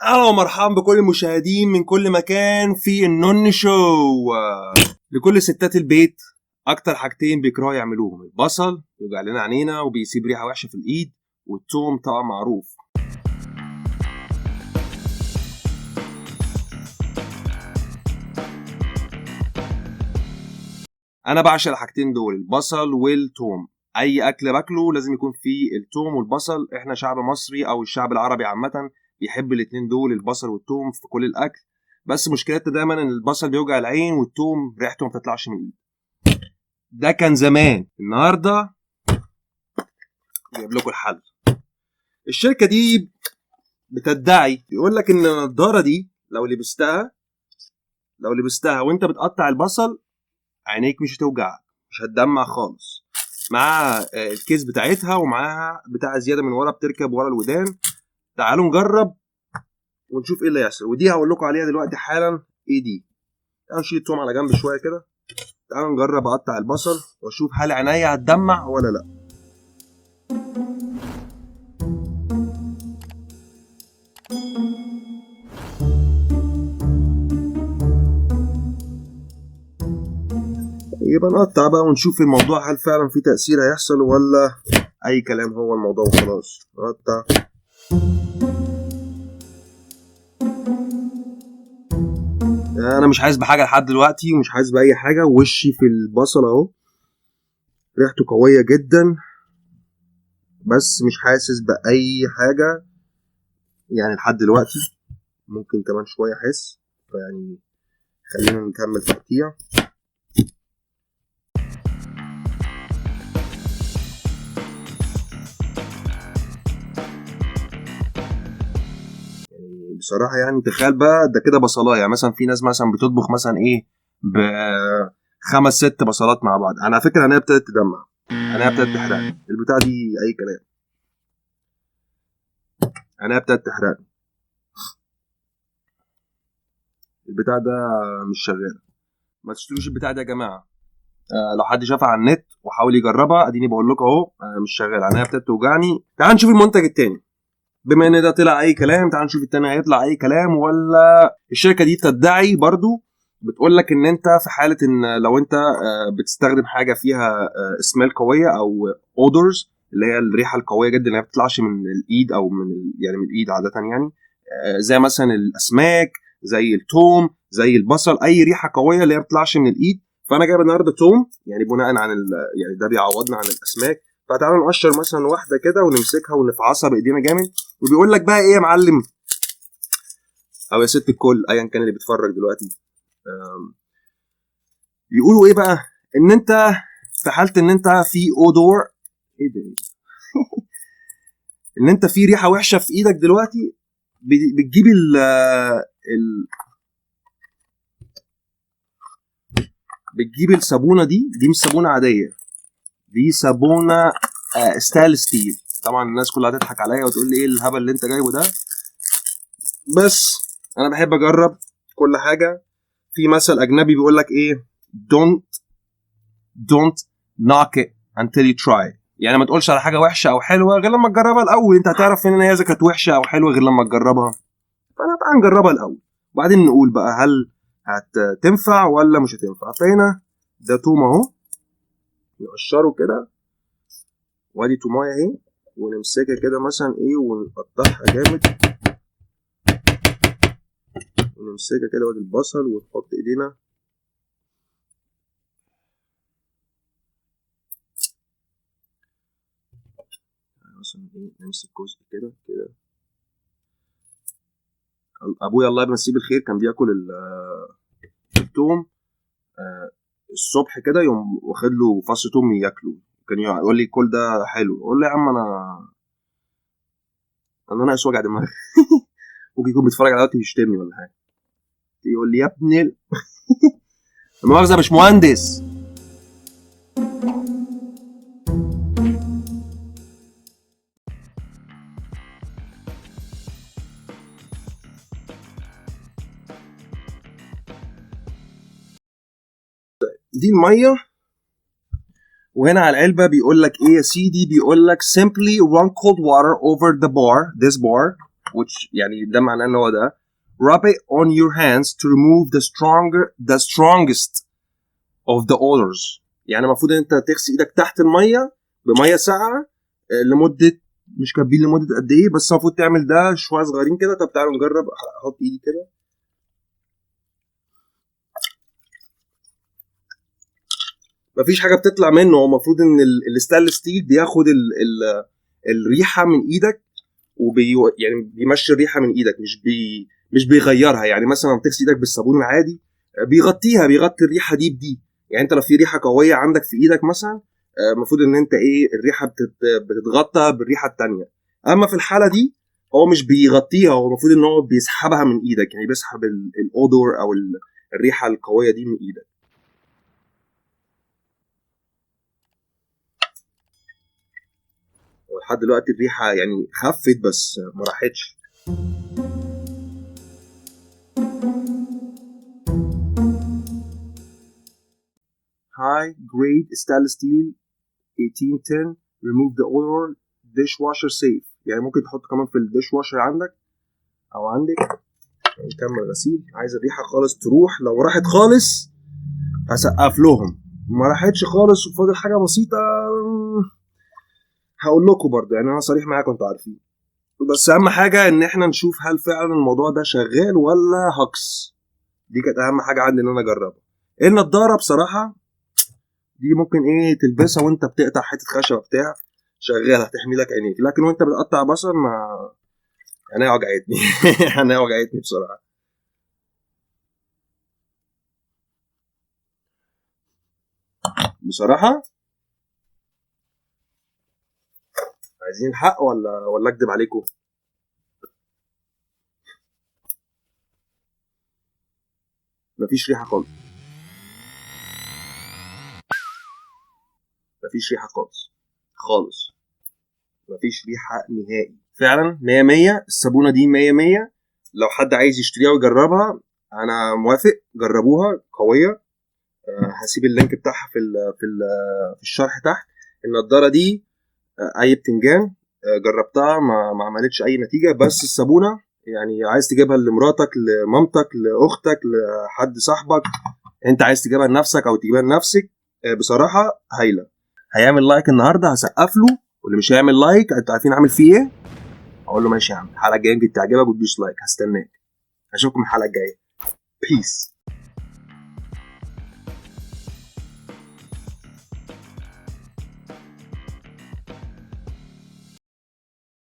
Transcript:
اهلا ومرحبا بكل المشاهدين من كل مكان في النون شو. لكل ستات البيت اكتر حاجتين بيكرهوا يعملوهم: البصل يوجع لنا عينينا وبيسيب ريحه وحشه في الايد، والثوم طبعا معروف. انا بعشق الحاجتين دول، البصل والثوم. اي اكل باكله لازم يكون فيه الثوم والبصل. احنا شعب مصري او الشعب العربي عامه بيحب الاتنين دول، البصل والثوم، في كل الاكل. بس مشكلتنا دايما ان البصل بيوجع العين والثوم ريحته ما بتطلعش من الايد. ده كان زمان. النهارده جايب لكم الحل. الشركه دي بتدعي، بيقول لك ان النضاره دي لو لبستها وانت بتقطع البصل عينيك مش هتوجعك، مش هتدمع خالص. مع الكيس بتاعتها ومعاها بتاع زياده من ورا بتركب ورا الودان. تعالوا نجرب ونشوف ايه اللي يحصل، ودي هقول لكم عليها دلوقتي حالا. ايه دي؟ تعالوا نشيل التوم على جنب شويه كده. تعالوا نجرب اقطع البصل واشوف هل عينيا هتدمع ولا لا. يبقى نقطع بقى ونشوف الموضوع هل فعلا في تأثير هيحصل ولا اي كلام هو الموضوع وخلاص. نقطع. انا مش حاسس بحاجه لحد دلوقتي ومش حاسس باي حاجه. وشي في البصل اهو ريحته قويه جدا، بس مش حاسس باي حاجه يعني لحد دلوقتي. ممكن كمان شويه احس، فيعني خلينا نكمل تقطيع. بصراحه يعني تخيل بقى ده كده بصلايه، يعني مثلا في ناس مثلا بتطبخ مثلا ايه ب5 6 بصلات مع بعض. انا على فكره انا ابتدت تدمع، انا ابتدت تحرقني البتاع دي، اي كلام. انا ابتدت تحرقني البتاع ده، مش شغال. ما تشتروش البتاع ده يا جماعه. لو حد شافها على النت وحاول يجربها اديني بقول لكم اهو مش شغال. انا ابتدت توجعني. تعال نشوف المنتج التاني. بما ان ده طلع اي كلام، تعال نشوف التاني هيطلع اي كلام ولا. الشركه دي تدعي برضو، بتقول لك ان انت في حاله ان لو انت بتستخدم حاجه فيها سميل قويه او اودرز، اللي هي الريحه القويه جدا اللي ما بتطلعش من الايد او يعني من الايد عاده يعني، زي مثلا الاسماك، زي الثوم، زي البصل، اي ريحه قويه اللي هي ما بتطلعش من الايد. فانا جايب النهارده توم، يعني بناء عن يعني ده بيعوضنا عن الاسماك. فتعالوا نقشر مثلا واحده كده ونمسكها ونفعصها بايدينا جامد. وبيقول لك بقى ايه يا معلم او يا ست الكل ايا كان اللي بيتفرج دلوقتي، بيقولوا ايه بقى؟ ان انت في حاله ان انت في اودور، ايه ده ان انت في ريحه وحشه في ايدك دلوقتي، بتجيب بتجيب الصابونه دي مش صابونه عاديه، دي صابونه ستايل ستيل. طبعا الناس كلها هتضحك عليا وتقول لي ايه الهبل اللي انت جايبه ده، بس انا بحب اجرب كل حاجه. في مثل اجنبي بيقول لك ايه: don't knock it until you try. يعني ما تقولش على حاجه وحشه او حلوه غير لما تجربها الاول. انت هتعرف ان هي اذا كانت وحشه او حلوه غير لما تجربها. فانا بقى نجربها الاول وبعدين نقول بقى هل هتنفع ولا مش هتنفع. فهنا ده توم اهو، نقشره كده، وادي تومايه اهي، ونمسكها كده مثلا ايه ونقطعها جامد، ونمسكها كده وادي البصل ونحط ايدينا مثلا ايه، نمسك جزء كده كده. ابويا الله يمسيه بالخير كان بياكل التوم الصبح كده، يوم واخد له فص توم ياكله. كان يقول لي كل ده حلو، اقول له يا عم انا ناقص وجع دماغ. ممكن يكون بيتفرج على دلوقتي يشتمني ولا حاجه، يقول لي يا ابني المؤاخذه يا باشمهندس. دي الميه. وهنا على العلبه بيقول لك ايه يا سيدي؟ بيقول لك simply run cold water over the bar, this bar, which يعني ده معناه ان هو ده. Rub it on your hands to remove the strongest of the odors. يعني المفروض ان انت تغسل ايدك تحت الميه بميه ساقعه لمده، مش كاتبين لمده قد ايه، بس المفروض تعمل ده شويه صغيرين كده. طب تعالوا نجرب. احط ايدي كده. مفيش حاجه بتطلع منه. هو المفروض ان الستانلس ستيل بياخد الريحه من ايدك يعني بيمشي الريحه من ايدك، مش بيغيرها. يعني مثلا لما بتغسل ايدك بالصابون العادي بيغطي الريحه دي بدي. يعني انت لو في ريحه قويه عندك في ايدك مثلا، المفروض ان انت الريحه بتتغطى بالريحه الثانيه. اما في الحاله دي هو مش بيغطيها، هو المفروض ان هو بيسحبها من ايدك، يعني بيسحب الاودور او الريحه القويه دي من ايدك. ولحد دلوقتي الريحه يعني خفت بس ما راحتش. High grade stainless steel 1810 remove the odor dishwasher safe. يعني ممكن تحط كمان في الديش واشر عندك او عندك. نكمل غسيل. عايز الريحه خالص تروح. لو راحت خالص هسقف لهم، ما راحتش خالص وفاضل حاجه بسيطه هقول لكم برضه. يعني انا صريح معاكم، انتوا عارفين. بس اهم حاجه ان احنا نشوف هل فعلا الموضوع ده شغال ولا هكس. دي كانت اهم حاجه عندي ان انا اجربها. النضاره بصراحه دي ممكن تلبسها وانت بتقطع حته خشبه بتاع، شغاله هتحمي لك عينيك. لكن وانت بتقطع بصل ما عينيا وجعتني. عينيا وجعتني بصراحه. بصراحه عايزين الحق ولا اكدب عليكم؟ مفيش ريحه خالص. مفيش ريحه خالص خالص. مفيش ريحه نهائي. فعلا 100 100. الصابونه دي 100 100. لو حد عايز يشتريها ويجربها انا موافق. جربوها قويه. هسيب اللينك بتاعها في الشرح تحت. النضاره دي اي بتنجان. جربتها ما عملتش اي نتيجه. بس الصابونه يعني عايز تجيبها لمراتك، لمامتك، لاختك، لحد صاحبك، انت عايز تجيبها لنفسك او تجيبها لنفسك، بصراحه هايله. هيعمل لايك النهارده هسقف له، واللي مش هيعمل لايك انتوا عارفين اعمل فيه ايه. اقول له ماشي يا عم، الحلقه الجايه يمكن تعجبك وتدوس لايك. هستناك. اشوفكم الحلقه الجايه. بيس.